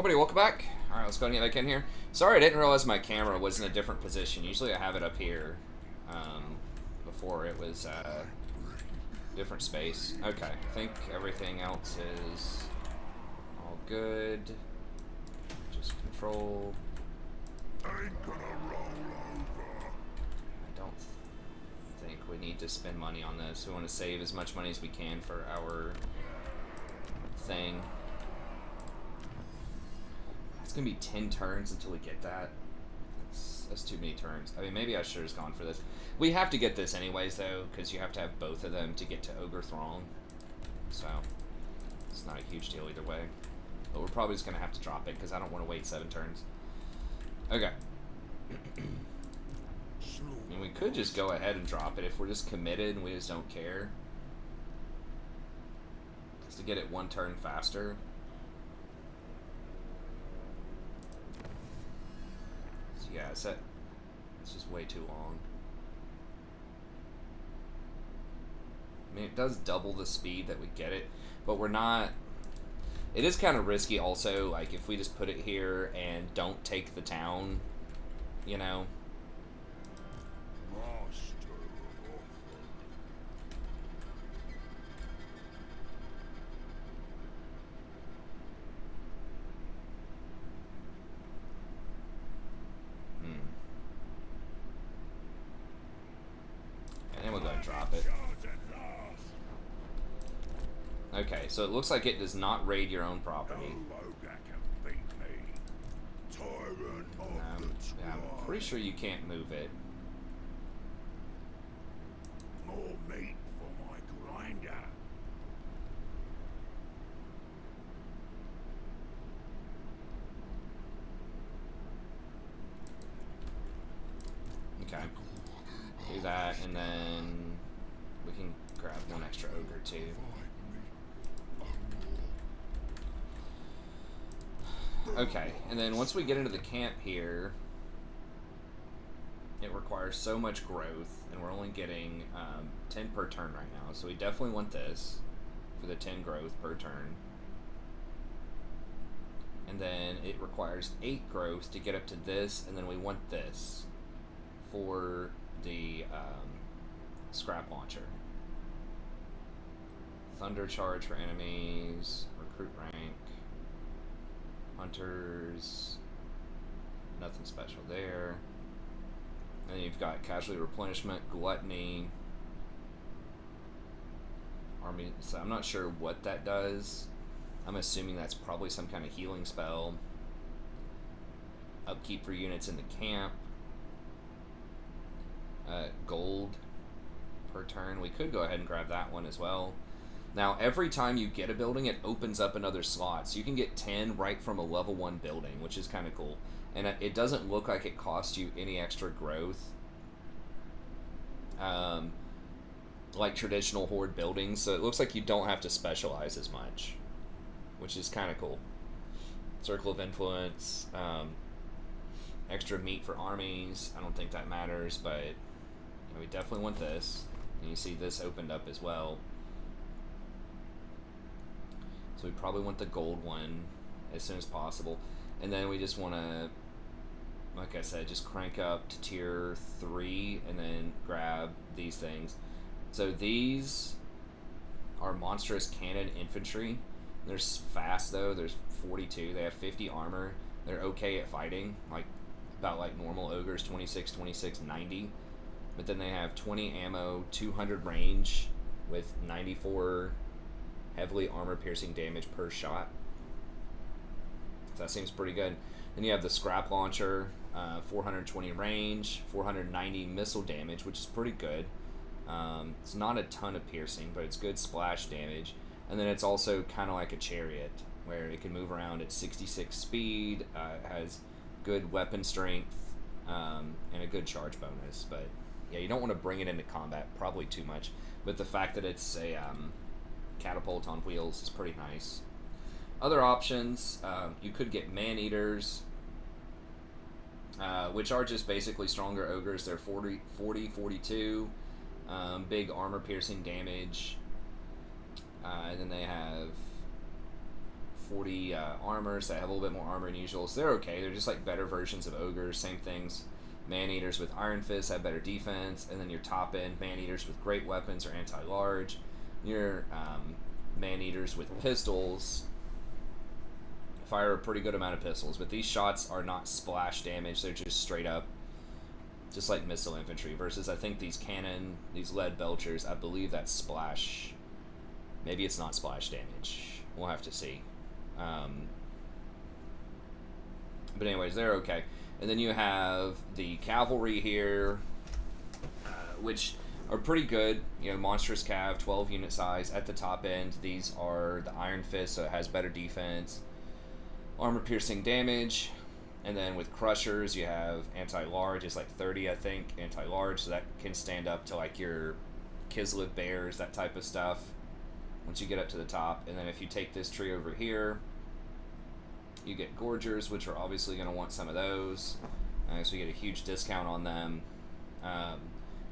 Nobody, welcome back. Alright, let's go and get back in here. Sorry, I didn't realize my camera was in a different position. Usually I have it up here. Before it was different space. Okay, I think everything else is all good. Just control. I don't think we need to spend money on this. We want to save as much money as we can for our thing. It's gonna be 10 turns until we get that. That's too many turns. I mean, maybe I should have gone for this. We have to get this anyways, though, because you have to have both of them to get to Ogre Throng. So, it's not a huge deal either way. But we're probably just gonna have to drop it, because I don't want to wait 7 turns. Okay. I mean, we could just go ahead and drop it if we're just committed and we just don't care. Just to get it 1 turn faster. Yeah, it's just way too long. I mean, it does double the speed that we get it, but we're not... It is kind of risky also, like, if we just put it here and don't take the town, you know? Drop it. Okay, so it looks like it does not raid your own property. Yeah, I'm pretty sure you can't move it. More meat for my grinder. Okay. Do that, and then we can grab 1 extra ogre too. Okay, and then once we get into the camp here, it requires so much growth, and we're only getting 10 per turn right now, so we definitely want this for the 10 growth per turn. And then it requires 8 growth to get up to this, and then we want this for the scrap launcher. Thunder charge for enemies, recruit rank, hunters, nothing special there. And then you've got casualty replenishment, gluttony, army. So I'm not sure what that does. I'm assuming that's probably some kind of healing spell. Upkeep for units in the camp. Gold per turn. We could go ahead and grab that one as well. Now, every time you get a building, it opens up another slot. So you can get 10 right from a level 1 building, which is kind of cool. And it doesn't look like it costs you any extra growth. Like traditional horde buildings. So it looks like you don't have to specialize as much, which is kind of cool. Circle of influence. Extra meat for armies. I don't think that matters, but we definitely want this. And you see this opened up as well. So we probably want the gold one as soon as possible. And then we just want to, like I said, just crank up to tier 3 and then grab these things. So these are monstrous cannon infantry. They're fast though. There's 42. They have 50 armor. They're okay at fighting, like about like normal ogres, 26, 26, 90. But then they have 20 ammo, 200 range with 94 heavily armor-piercing damage per shot. So that seems pretty good. Then you have the scrap launcher, 420 range, 490 missile damage, which is pretty good. It's not a ton of piercing, but it's good splash damage. And then it's also kind of like a chariot, where it can move around at 66 speed, it has good weapon strength, and a good charge bonus. But yeah, you don't want to bring it into combat probably too much. But the fact that it's a catapult on wheels is pretty nice. Other options, you could get man-eaters, which are just basically stronger ogres. They're 40, 42, big armor-piercing damage, and then they have 40 armor, so they have a little bit more armor than usual. So they're okay. They're just like better versions of ogres. Same things. Man-eaters with iron fists have better defense, and then your top-end man-eaters with great weapons are anti-large. Your man-eaters with pistols fire a pretty good amount of pistols, but these shots are not splash damage. They're just straight up, just like missile infantry, versus I think these cannon, these lead belchers, I believe that's splash. Maybe it's not splash damage. We'll have to see. But anyways, they're okay. And then you have the cavalry here, which are pretty good. You know, monstrous cav, 12 unit size at the top end. These are the iron fist, so it has better defense, armor piercing damage. And then with crushers, you have anti-large. It's like 30, I think, anti-large, so that can stand up to like your Kislev bears, that type of stuff, once you get up to the top. And then if you take this tree over here, you get Gorgers, which are obviously going to want some of those. So you get a huge discount on them.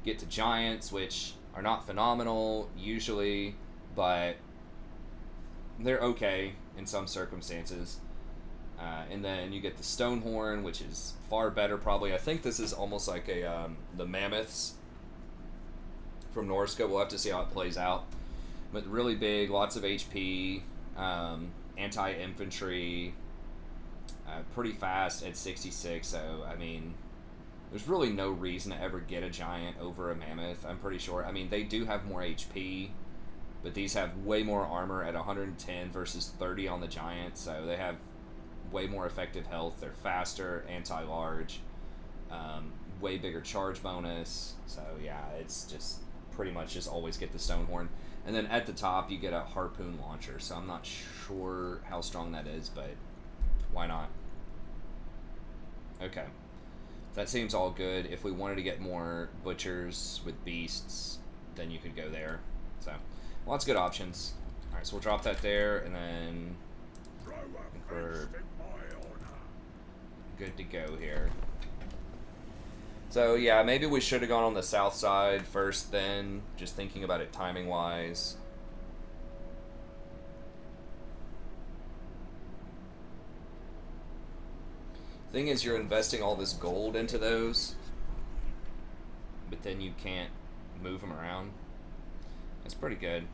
Get to Giants, which are not phenomenal usually, but they're okay in some circumstances. And then you get the Stonehorn, which is far better probably. I think this is almost like a the Mammoths from Norska. We'll have to see how it plays out. But really big, lots of HP, anti-infantry, pretty fast at 66, so, I mean, there's really no reason to ever get a Giant over a Mammoth, I'm pretty sure. I mean, they do have more HP, but these have way more armor at 110 versus 30 on the Giant, so they have way more effective health. They're faster, anti-large, way bigger charge bonus, so yeah, it's just pretty much just always get the Stonehorn. And then at the top, you get a harpoon launcher, so I'm not sure how strong that is, but why not? Okay. That seems all good. If we wanted to get more butchers with beasts, then you could go there. So, lots of good options. Alright, so we'll drop that there, and then I think we're good to go here. So, yeah, maybe we should have gone on the south side first then, just thinking about it timing-wise. Thing is, you're investing all this gold into those, but then you can't move them around. That's pretty good.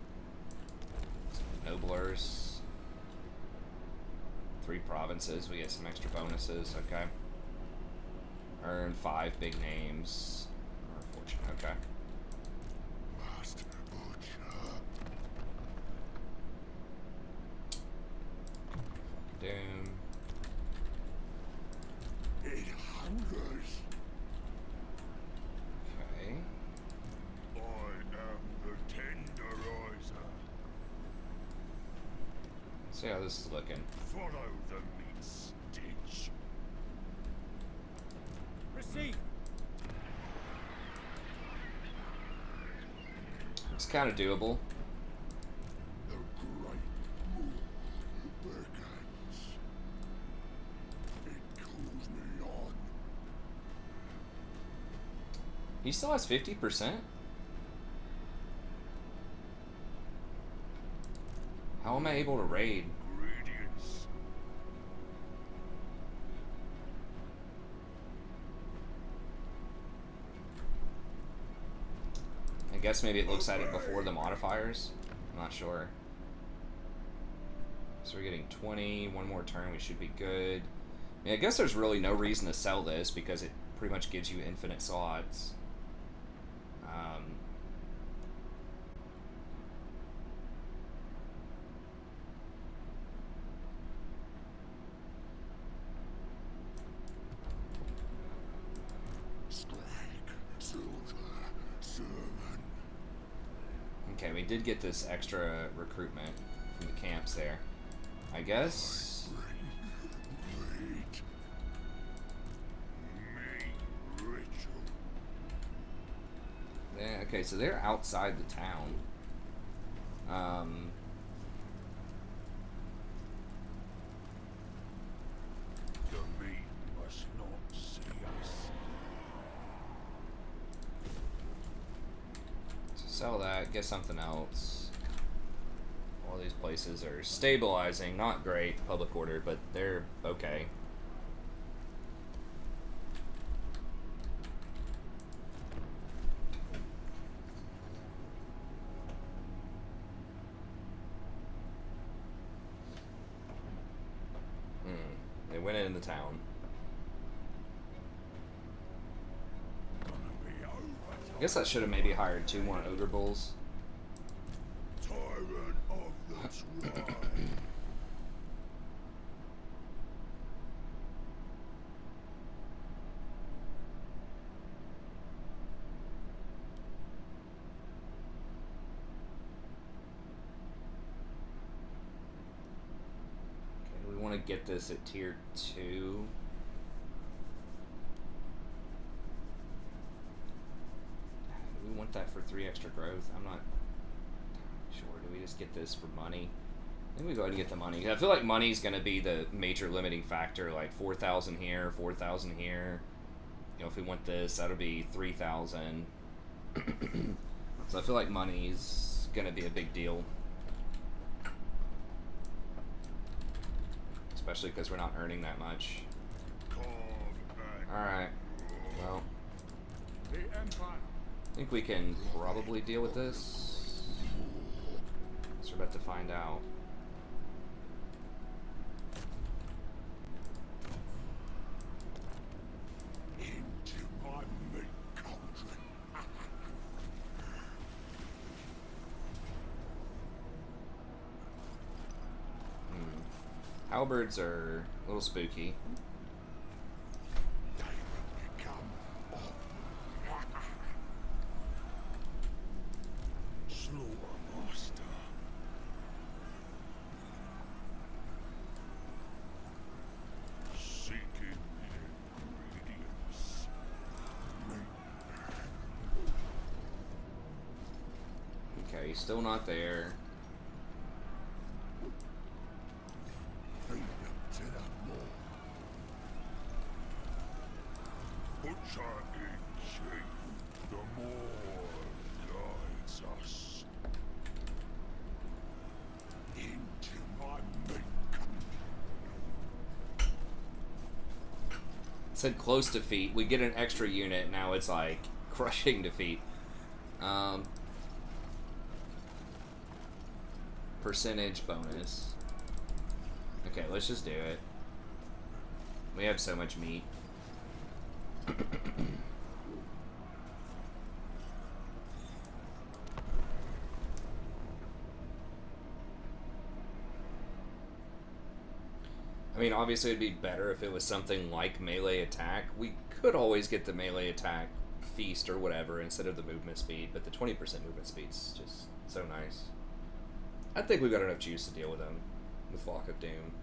Noblers. 3 provinces, we get some extra bonuses, okay. Earn 5 big names. Fortune, okay. Master Butcher. Doom. It hungers. Okay. I am the tenderizer. Let's see how this is looking. Follow the meat stitch. Receive. It's kind of doable. The great move begins. It calls me on. He still has 50%? How am I able to raid? Ingredients. I guess maybe it looks at it before the modifiers. I'm not sure. So we're getting 20. One more turn, we should be good. I mean, I guess there's really no reason to sell this because it pretty much gives you infinite slots. Skrag, soldier, servant. Okay, we did get this extra recruitment from the camps there. I guess. Wait. Main ritual. Yeah, okay, so they're outside the town. The meat must not see us. So sell that, get something else. All these places are stabilizing. Not great public order, but they're okay. They went in the town. I guess I should have maybe hired 2 more ogre bulls. Tyrant of the Skrag. Okay, do we want to get this at tier 2? Do we want that for 3 extra growth? I'm not sure. Do we just get this for money? I think we go ahead and get the money. I feel like money's going to be the major limiting factor, like 4,000 here, 4,000 here. You know, if we want this, that'll be 3,000. So I feel like money's going to be a big deal. Especially because we're not earning that much. Alright. Well, The Empire. I think we can probably deal with this. So we're about to find out. Into my meat cauldron. Halberds are a little spooky. They will become awful. Slaughtermaster. Seeking the ingredients. Okay, he's still not there. Feed them to the maw. Butcher in chief, the more guides us into my meat. It said close defeat. We get an extra unit. Now it's like crushing defeat. Percentage bonus. Okay, let's just do it. We have so much meat. I mean, obviously it'd be better if it was something like melee attack. We could always get the melee attack feast or whatever instead of the movement speed, but the 20% movement speed's just so nice. I think we've got enough juice to deal with them with Flock of Doom.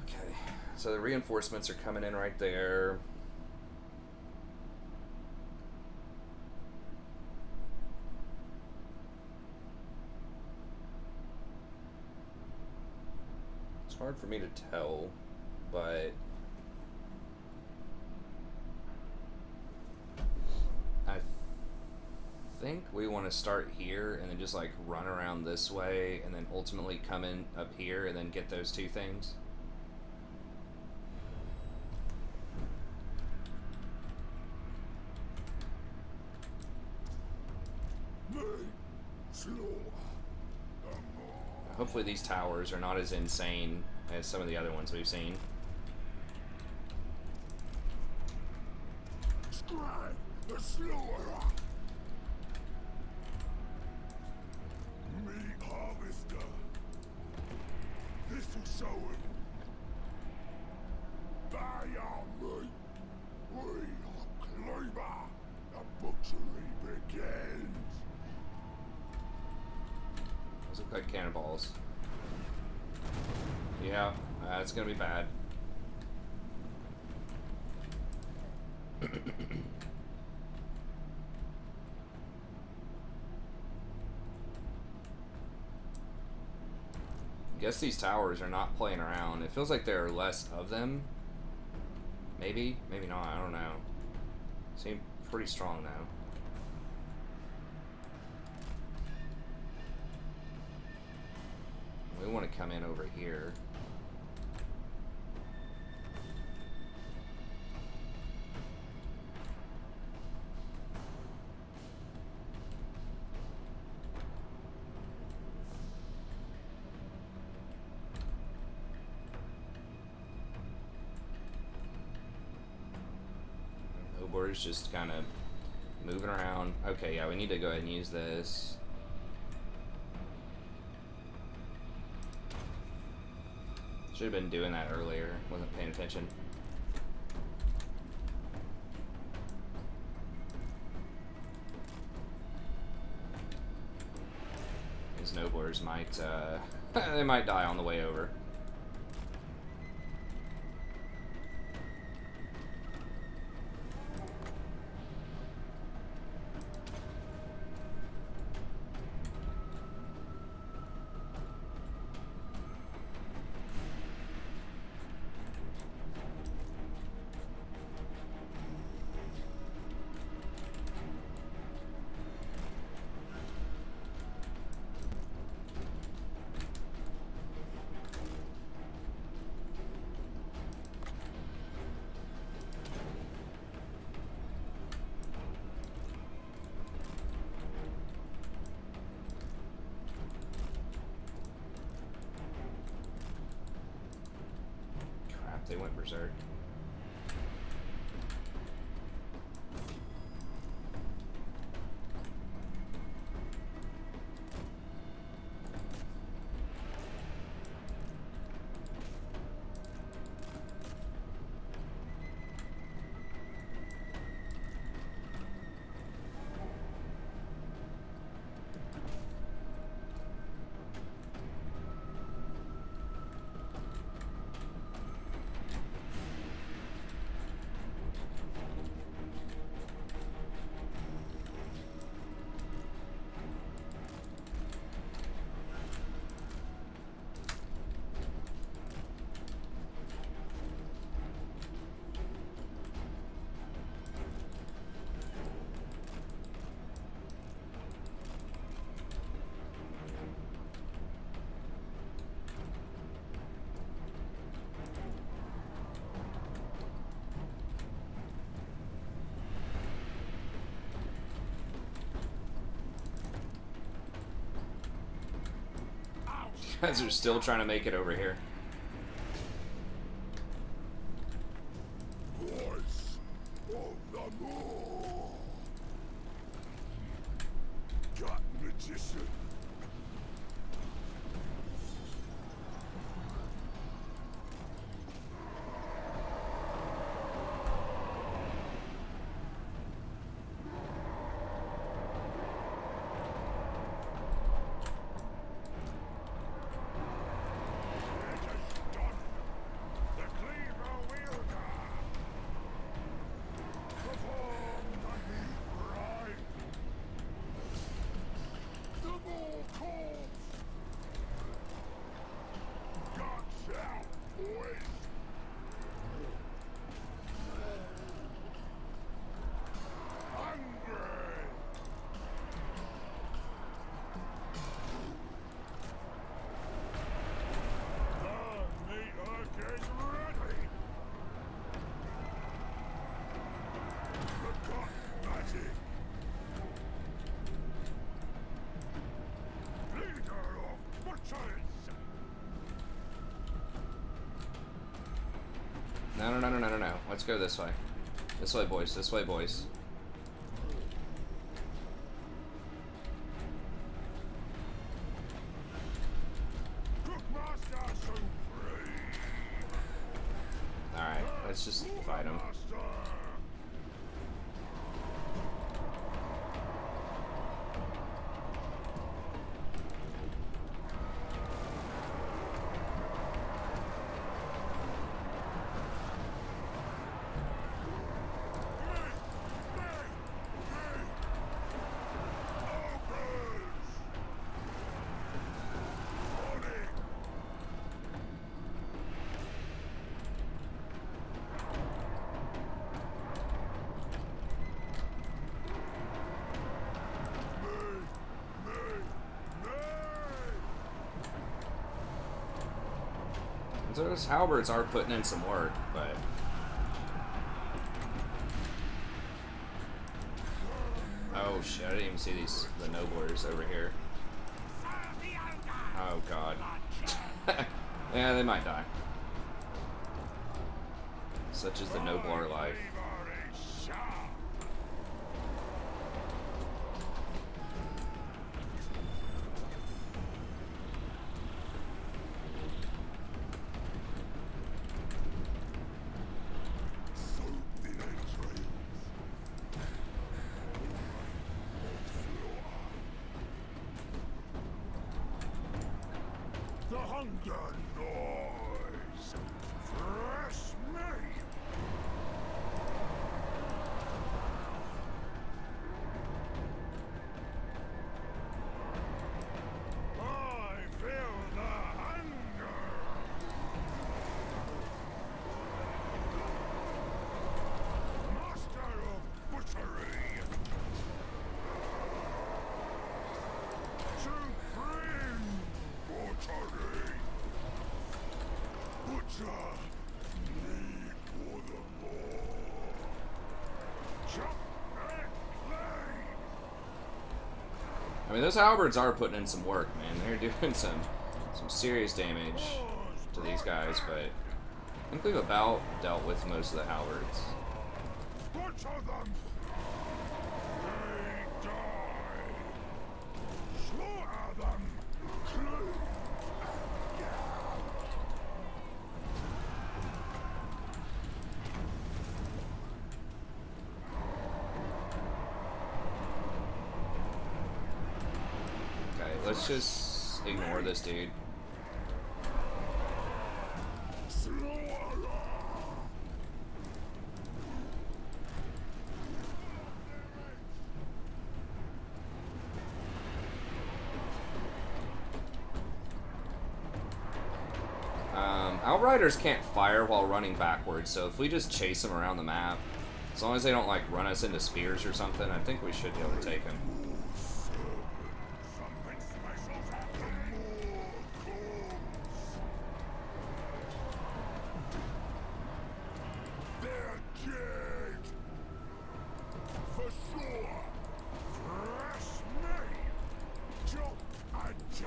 Okay, so the reinforcements are coming in right there. It's hard for me to tell, but I think we want to start here and then just like run around this way and then ultimately come in up here and then get those 2 things. Hopefully these towers are not as insane as some of the other ones we've seen. Skrag, the slaughterer. Meat harvester. Thistle sower. Buy our meat. We are cleaver. The butchery begins. Those look like cannonballs. Yeah, it's gonna be bad. Guess these towers are not playing around. It feels like there are less of them. Maybe, maybe not, I don't know. Seem pretty strong now. We want to come in over here. Ogre's just kind of moving around. Okay, yeah, we need to go ahead and use this. Should have been doing that earlier. Wasn't paying attention. These noblers might, they might die on the way over. They went berserk. Guys are still trying to make it over here. Voice of the Moor. Gut magician. No. Let's go this way. This way, boys. This way, boys. Alright, let's just fight them. Those halberds are putting in some work, but... Oh shit, I didn't even see the noblers over here. Oh god. Yeah, they might die. Such is the nobler life. The hunger noise. Fresh meat. I feel the hunger. Master of butchery. Supreme butchery. Butcher, need for the Lord. Chop and clean. I mean, those halberds are putting in some work, man. They're doing some serious damage to these guys, but I think we've about dealt with most of the halberds. Butcher them. They die. Slaughter them. Clean. Okay, let's just ignore this dude. Outriders can't fire while running backwards, so if we just chase them around the map, as long as they don't like run us into spears or something, I think we should be able to take them. Something special's happening. They're dead. For sure. Fresh meat. Jump attack.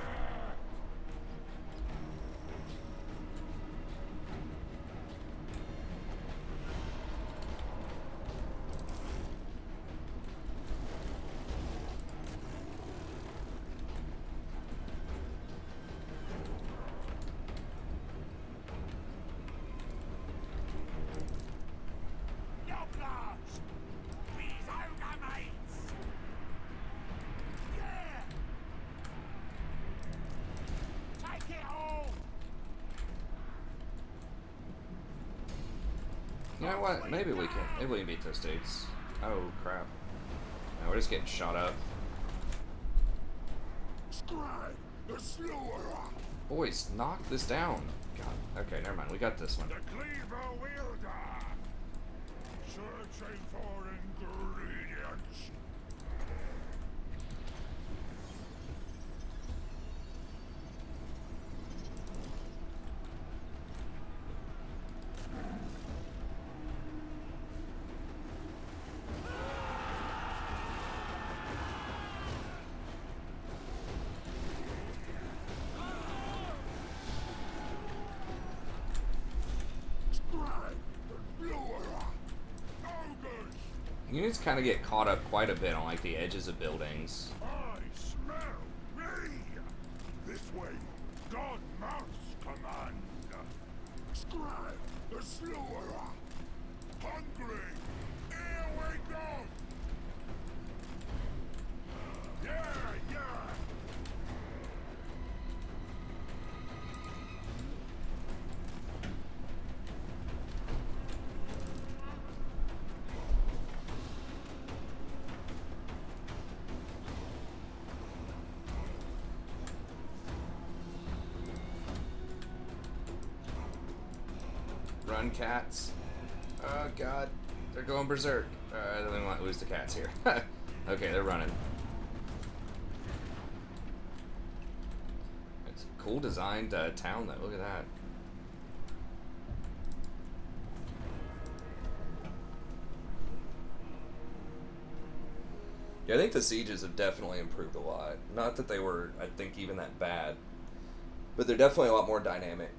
You know what? Maybe we can. Maybe we can beat those dudes. Oh crap! No, we're just getting shot up. Skrag, the slaughterer. Boys, knock this down. God. Okay, never mind. We got this one. The cleaver wielder. Searching for ingredients. Units kind of get caught up quite a bit on like the edges of buildings. I smell me. This way, God mounts command. Skrag, the slaughterer. Hungry. Here we go. Yeah, yeah. Run, cats. Oh god, they're going berserk. Then we might lose the cats here. Okay, they're running. It's a cool designed town though, look at that. Yeah, I think the sieges have definitely improved a lot. Not that they were, I think, even that bad, but they're definitely a lot more dynamic.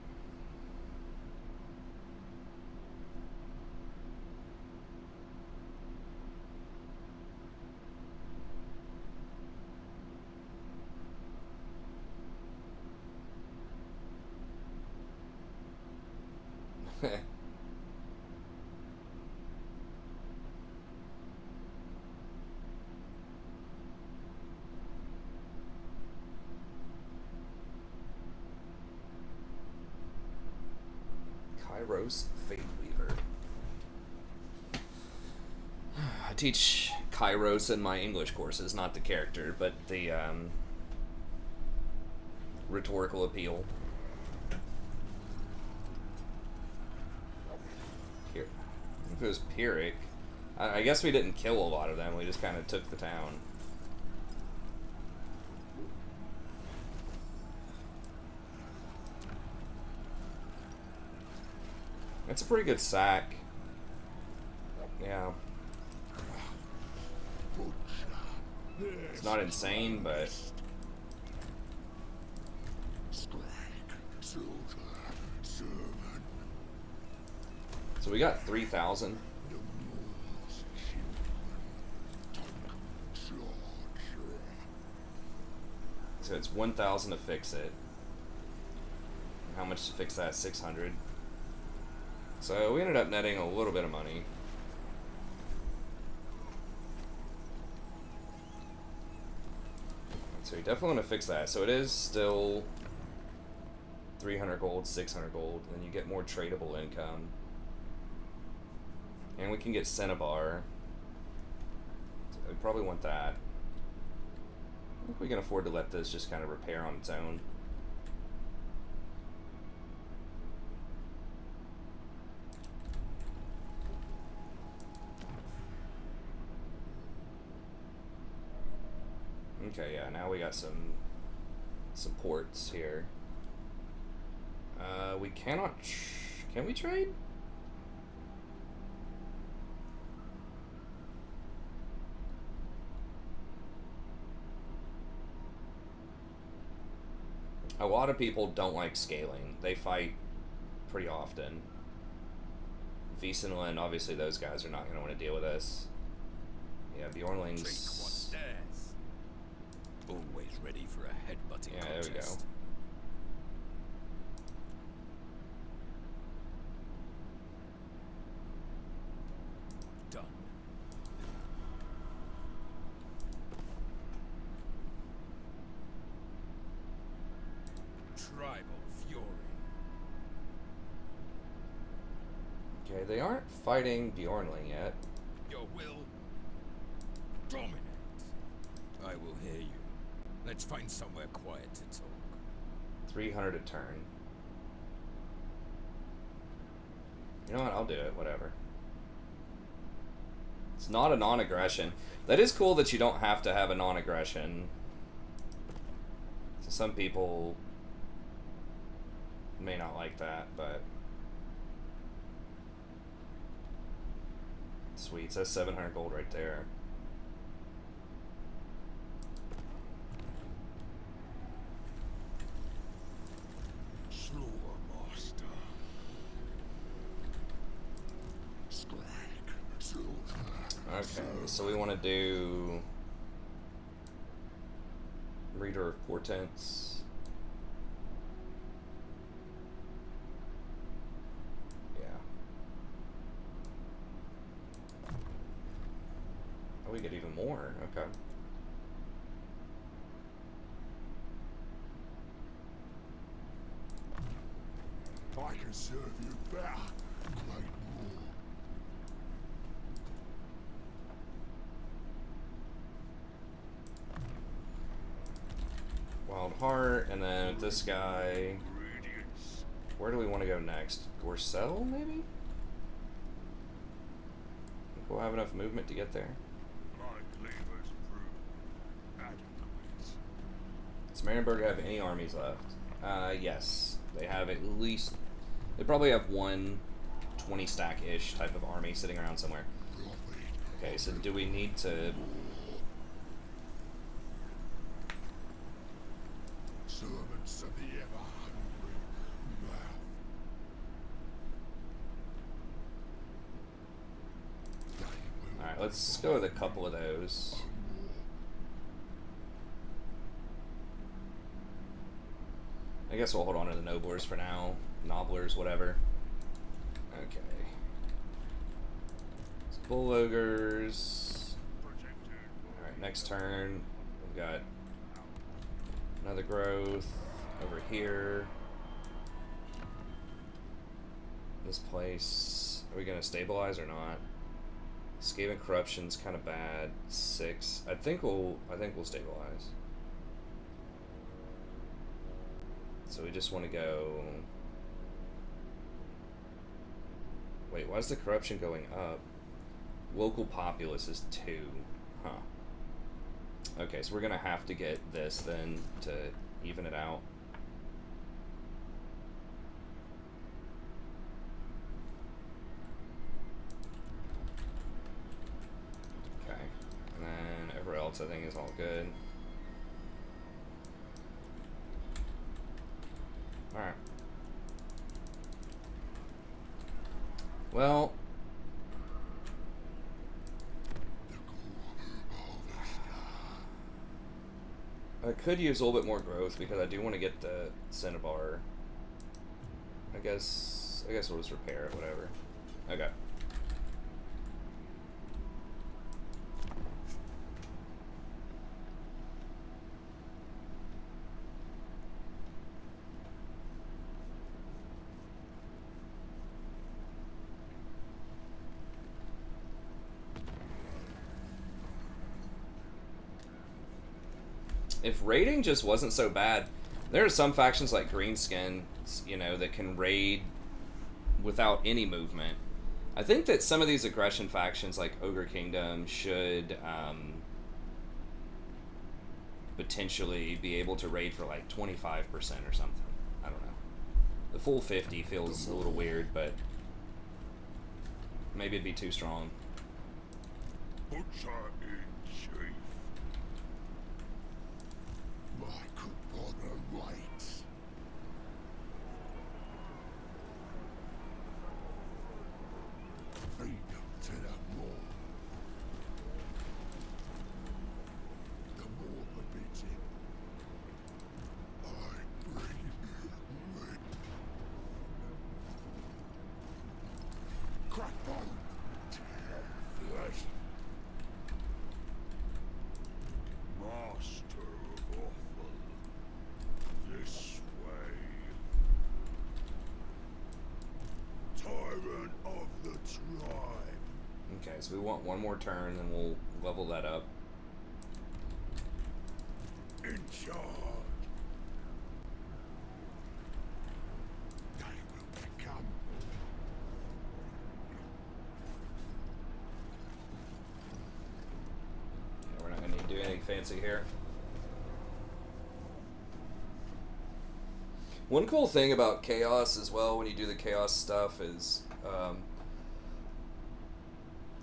Kairos Fate Weaver. I teach Kairos in my English courses, not the character, but the rhetorical appeal. Here, if it was Pyrrhic, I guess we didn't kill a lot of them. We just kind of took the town. It's a pretty good sack. Yeah. It's not insane, but so we got 3,000. So it's 1,000 to fix it. How much to fix that? 600. So we ended up netting a little bit of money. So we definitely want to fix that. So it is still 300 gold, 600 gold, and then you get more tradable income. And we can get Cinnabar. So we probably want that. I think we can afford to let this just kind of repair on its own. Okay, yeah, now we got some ports here. We cannot... Can we trade? A lot of people don't like scaling. They fight pretty often. Wiesenland, obviously those guys are not going to want to deal with us. Yeah, Bjornling's... Always ready for a headbutting Yeah, contest. there we go. Done. Tribal fury. Okay, they aren't fighting Bjornling yet. Your will dominate. I will hear you. Let's find somewhere quiet to talk. 300 a turn. You know what? I'll do it. Whatever. It's not a non-aggression. That is cool that you don't have to have a non-aggression. So some people may not like that, but... Sweet. So that's 700 gold right there. Master. Skrag. Okay, so we want to do Reader of Portents. Yeah. Oh, we get even more. Okay. I can serve you better. Great war. Wild Heart, and then with this guy, Ingredients. where do we want to go next? Gorcel, maybe? Think we'll have enough movement to get there. My cleavers prove adequate. Does Marienburg have any armies left? Yes. They have at least... They probably have one 20-stack-ish type of army sitting around somewhere. Okay, so do we need to let's go with a couple of those. I guess we'll hold on to the Noblers for now. Nobblers, whatever. Okay. Bull Ogres. Alright, next turn. We've got another growth over here. This place. Are we gonna stabilize or not? Skaven Corruption's kind of bad. 6. I think we'll stabilize. So we just want to go. Wait, why is the corruption going up? Local populace is 2. Huh. Okay, so we're gonna have to get this then to even it out. Okay. And then everywhere else I think is all good. Alright. Well, I could use a little bit more growth because I do want to get the Cinnabar. I guess we'll just repair it, whatever. Okay. If raiding just wasn't so bad, there are some factions like Greenskin, you know, that can raid without any movement. I think that some of these aggression factions like Ogre Kingdom should potentially be able to raid for like 25% or something. I don't know. The full 50 feels a little weird, but maybe it'd be too strong. Butcher in chief. My Kubana waits. Feed them to the more. The more the beating. I bring with crackbone. Flesh. Master of awful. This way. Tyrant of the tribe. Okay, so we want one more turn, and we'll level that up. In charge. They will become. Yeah, we're not going to need to do anything fancy here. One cool thing about Chaos as well, when you do the Chaos stuff, is,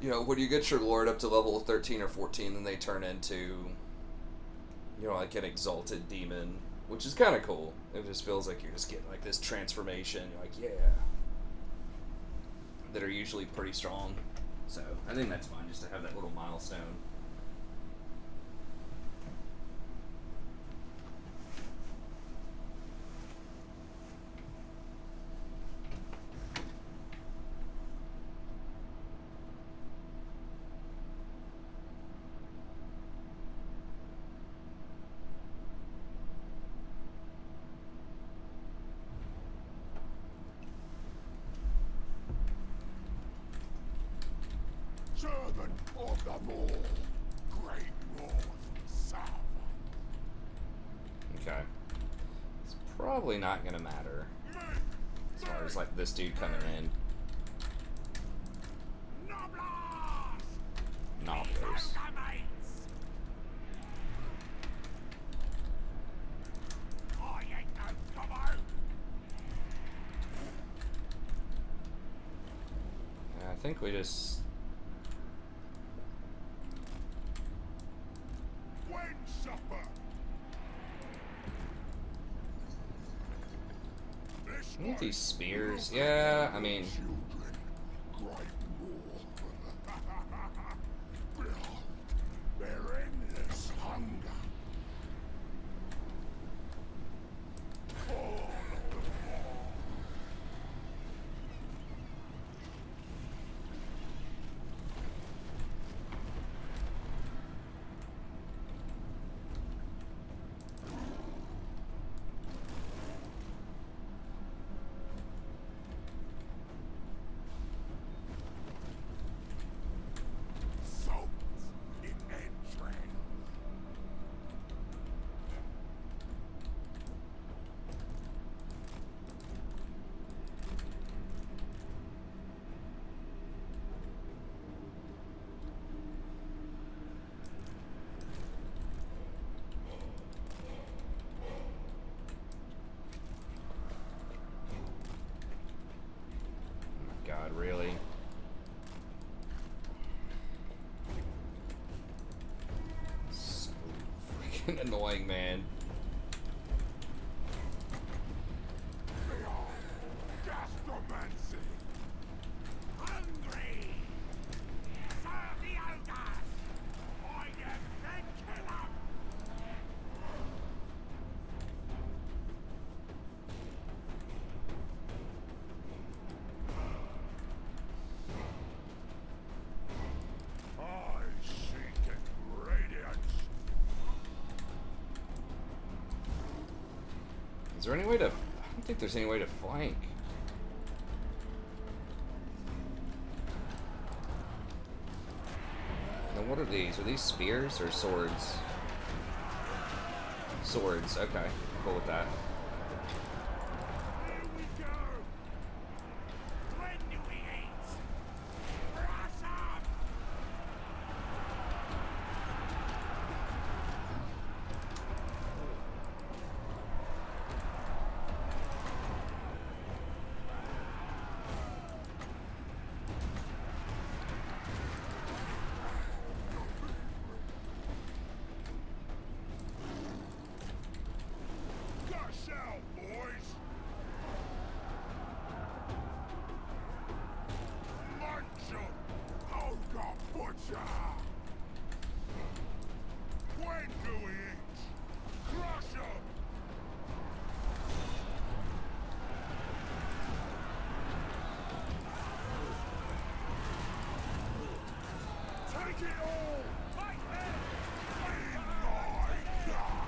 you know, when you get your Lord up to level 13 or 14, then they turn into, you know, like an Exalted Demon, which is kind of cool. It just feels like you're just getting, like, this transformation. You're like, yeah. That are usually pretty strong. So, I think that's fine, just to have that little milestone. Servant of the Maw. Great Lord. Servant. Okay. It's probably not going to matter. As far as, like, this dude coming in. Nobblers. I think we just... I need these spears. Yeah, I mean... Annoying, man. Gastromancy! Hungry! Serve the Ogres! Find them, then kill them! I seek radiance! Is there any way to... I don't think there's any way to flank. Now what are these? Are these spears or swords? Swords, okay. Cool with that. Here we go! When do we eat? Brass up! Gush out, boys! Munch 'em! Ogre butcher! When do we eat? Crush 'em! Take it all! Fight them! In my gut!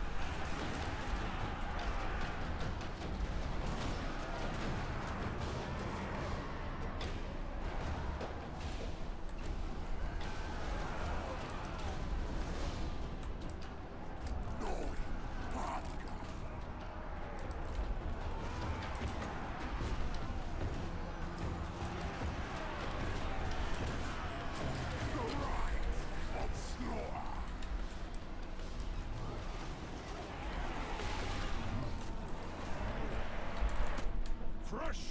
Fresh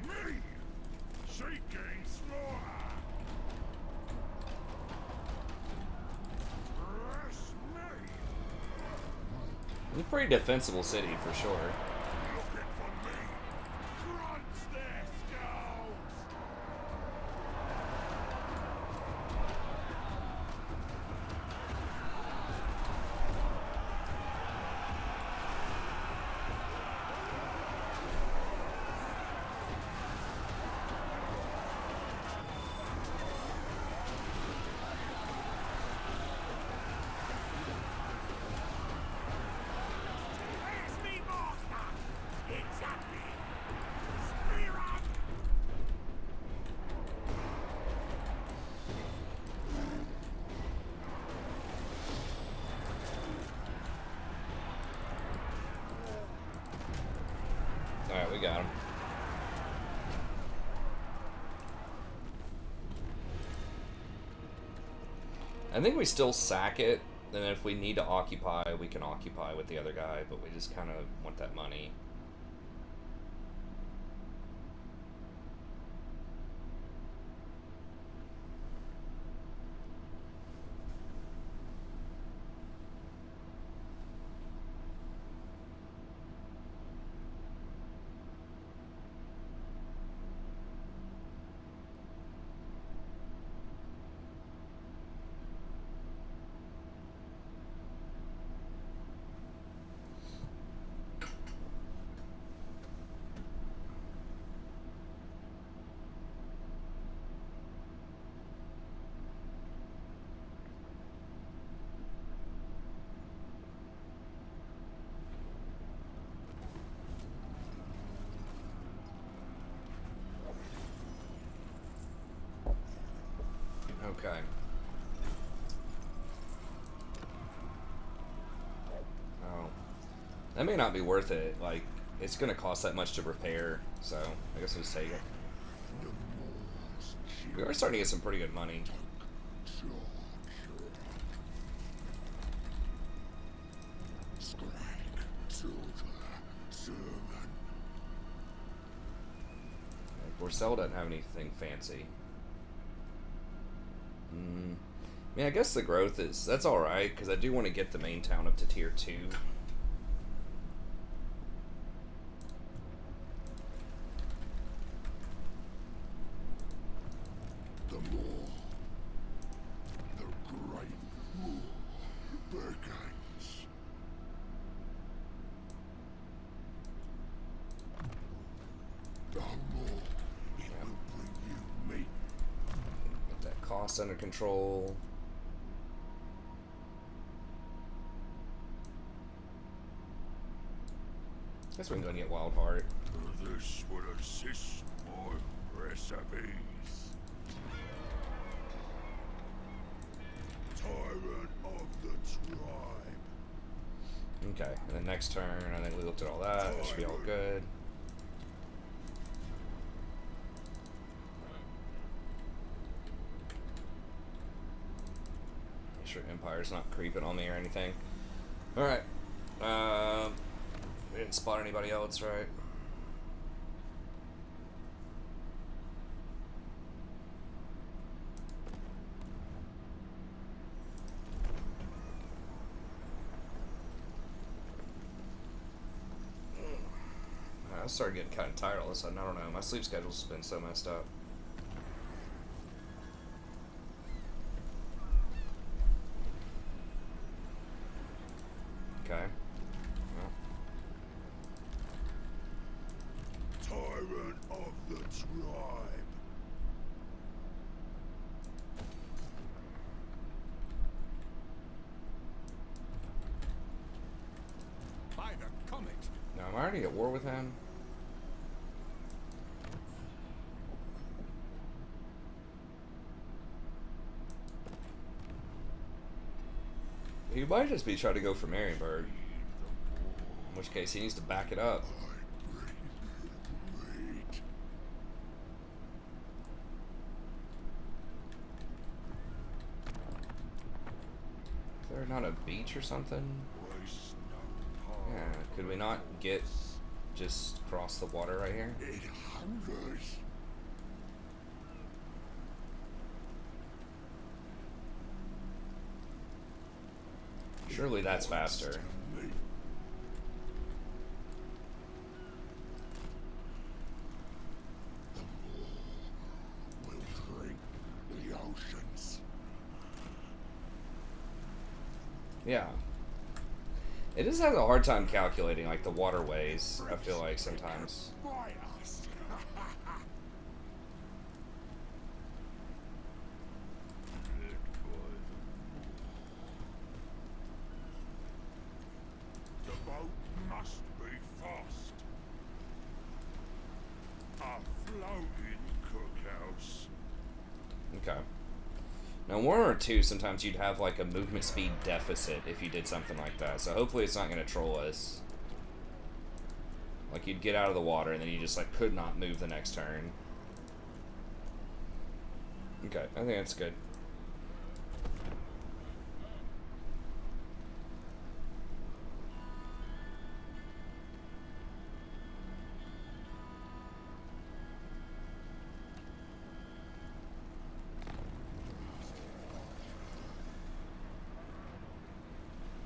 meat! Seeking slaughter! Fresh meat! It's a pretty defensible city for sure. Looking for me! Crunch their skulls! It's me, master! It's happening! Spear up! Alright, we got him. I think we still sack it, and if we need to occupy, we can occupy with the other guy, but we just kind of want that money. Okay. Oh. That may not be worth it. Like, it's gonna cost that much to repair, so I guess we'll just take it. We are starting to get some pretty good money. Porcel doesn't have anything fancy. I mean, I guess the growth that's alright, because I do want to get the main town up to tier 2. The more, the great war begins. The more it will bring you meat. Get that cost under control. Guess we can go and get Wild Heart. This will assist my recipes. Tyrant of the tribe. Okay, and then next turn, I think we looked at all that. That should be all good. Make sure Empire's not creeping on me or anything. Alright. We didn't spot anybody else, right? I started getting kind of tired all of a sudden. I don't know. My sleep schedule's been so messed up. Okay. Well. Tyrant of the tribe. By the comet. Now, am I already at war with him? He might just be trying to go for Marienburg. In which case, he needs to back it up. Is there not a beach or something? Yeah, could we not get just across the water right here? It hungers. Surely that's faster. The more will drink the oceans. Yeah. It just has a hard time calculating, like, the waterways, I feel like, sometimes. Fight us. The boat must be fast. A floating cookhouse. Okay. Now, Warhammer 2, sometimes you'd have, like, a movement speed deficit if you did something like that. So hopefully it's not going to troll us. Like, you'd get out of the water and then you just, like, could not move the next turn. Okay, I think that's good.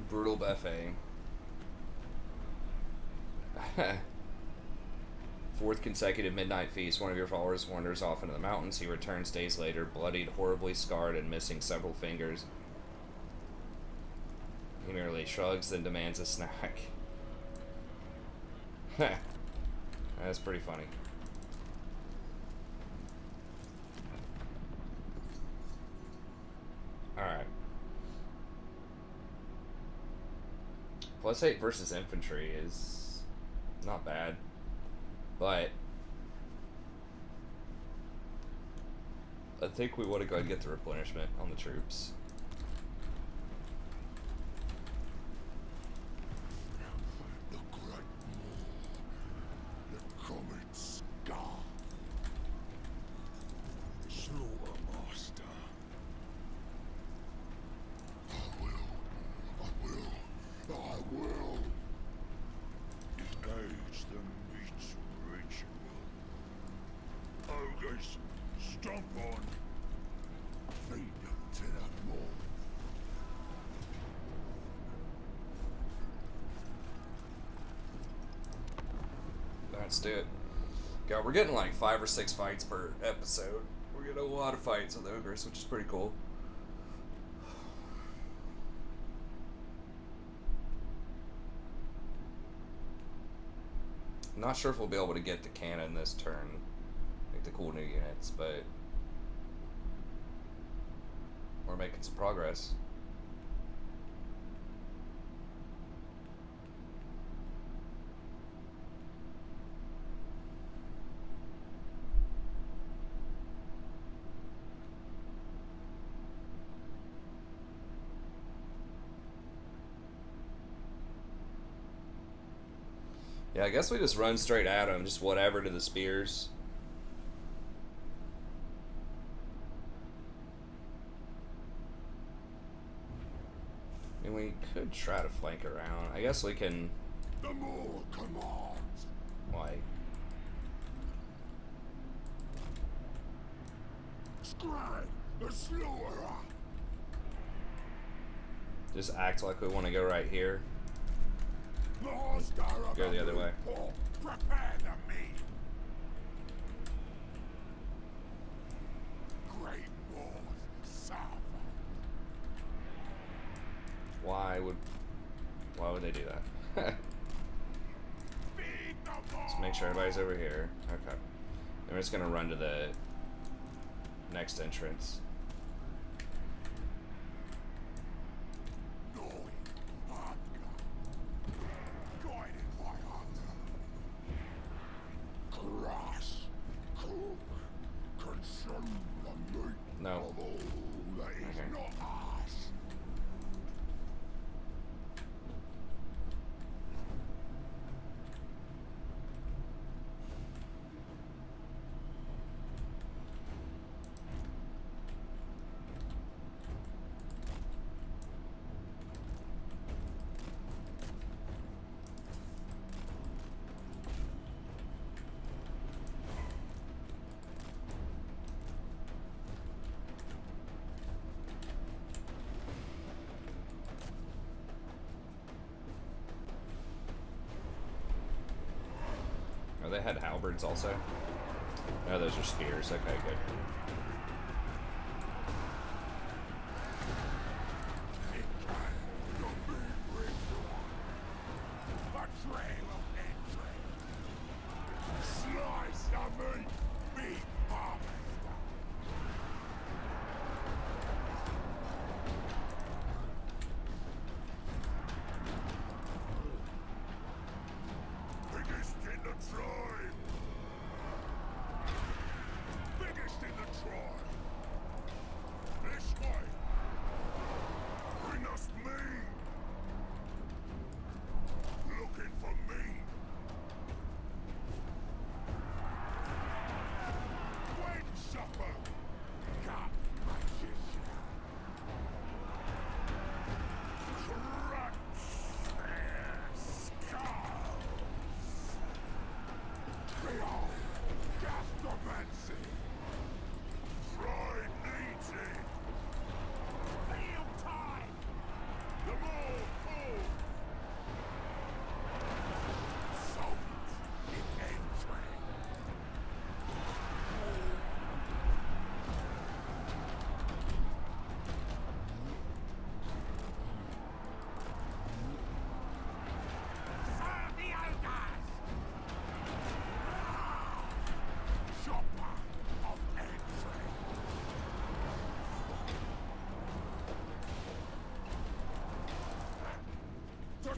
Brutal buffet. Fourth consecutive midnight feast. One of your followers wanders off into the mountains. He returns days later, bloodied, horribly scarred, and missing several fingers. He merely shrugs, then demands a snack. That's pretty funny. Alright. +8 versus infantry is not bad, but I think we want to go and get the replenishment on the troops. The great war. The comet Skrag. Slaughtermaster. I will. It aids the meat ritual. Ogres, stomp on. Feed them to the more. Let's do it. God, we're getting like 5 or 6 fights per episode. We're getting a lot of fights on the Ogres, which is pretty cool. Not sure if we'll be able to get the cannon this turn, like the cool new units, but we're making some progress. Yeah, I guess we just run straight at them, just whatever to the spears. I mean, we could try to flank around. I guess we can, The more commands. like, Skrag, the slaughterer. just act like we want to go right here. The hostile Go the other way. people, prepare the meat. Great wars, servant. Why would they do that? Feed the Let's make sure everybody's over here. Okay. And we're just gonna run to the next entrance. Knowing hunger, guided by hunger. Crush, cook, consume the meat No. of all that is Okay. not ours. Oh, they had halberds also? No, those are spears. Okay, good.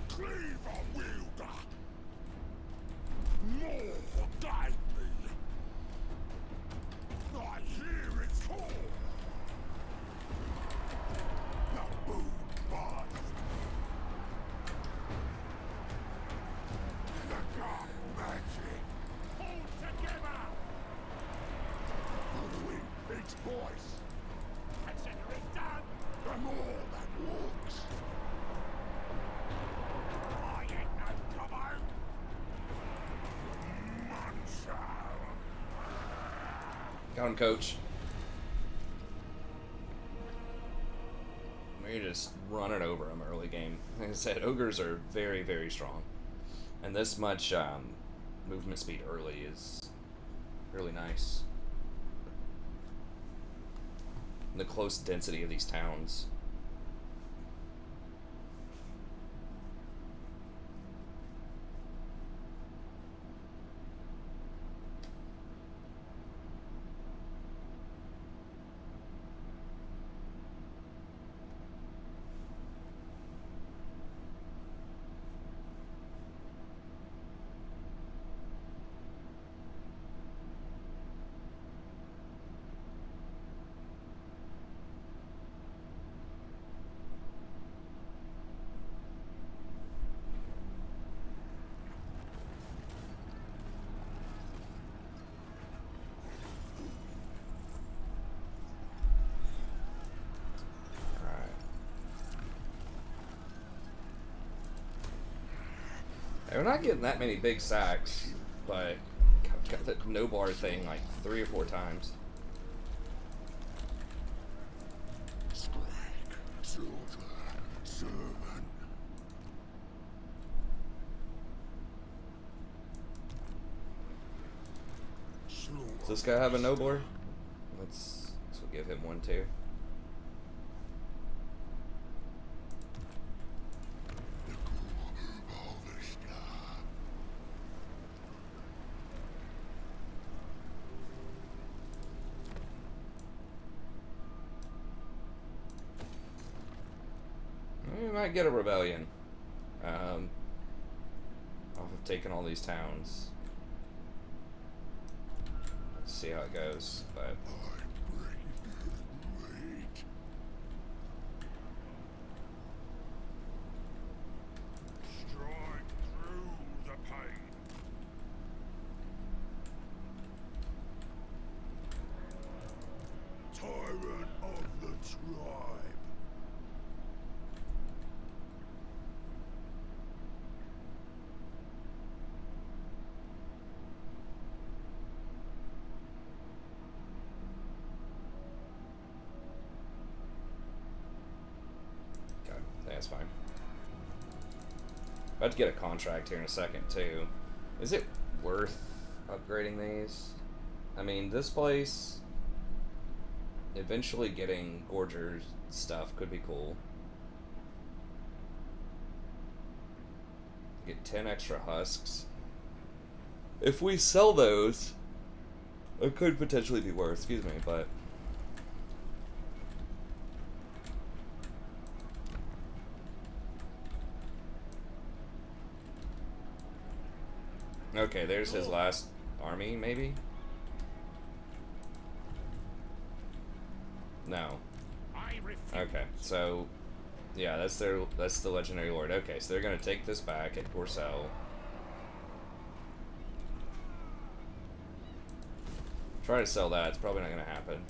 Cleaver wielder! More guide me! I hear its call! The boom buzz! The god magic! Hold together! Following its voice! Consider it done! The more that walks! Got him, coach. We just running over them early game. Like I said, ogres are very, very strong. And this much movement speed early is really nice. And the close density of these towns. We're not getting that many big sacks, but I've got that no bar thing like 3 or 4 times. Skrag, soldier, servant. Does this guy have a no bar? Let's give him one too. We might get a rebellion off of taking all these towns. Let's see how it goes, but Strike through the pain. Tyrant of the tribe. that's fine. About to get a contract here in a second too. Is it worth upgrading these? I mean, this place, eventually getting Gorger's stuff could be cool. Get 10 extra husks. If we sell those, it could potentially be worth, excuse me, but okay, there's his last army, maybe? No. Okay, so yeah, that's the legendary lord. Okay, so they're gonna take this back at Gorcel. Try to sell that, it's probably not gonna happen.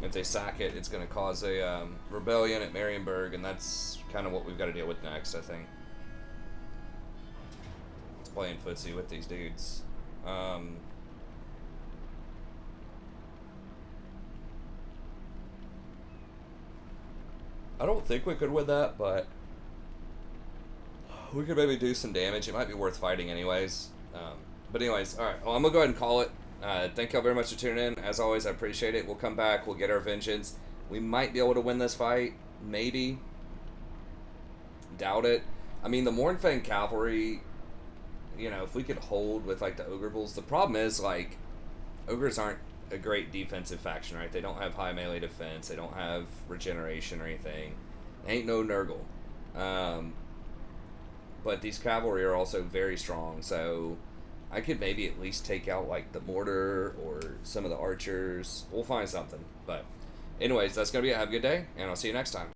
If they sack it, it's gonna cause a rebellion at Marienburg, and that's kind of what we've got to deal with next, I think. Playing footsie with these dudes. I don't think we could win that, but we could maybe do some damage. It might be worth fighting anyways. But anyways, alright, well, I'm gonna go ahead and call it. Thank y'all very much for tuning in. As always, I appreciate it. We'll come back, we'll get our vengeance. We might be able to win this fight, maybe. Doubt it. I mean, the Mornfang cavalry, you know, if we could hold with like the Ogre bulls, the problem is like Ogres aren't a great defensive faction, right? They don't have high melee defense, they don't have regeneration or anything. They ain't no Nurgle. But these cavalry are also very strong, so I could maybe at least take out like the mortar or some of the archers. We'll find something. But anyways, that's gonna be it. Have a good day, and I'll see you next time.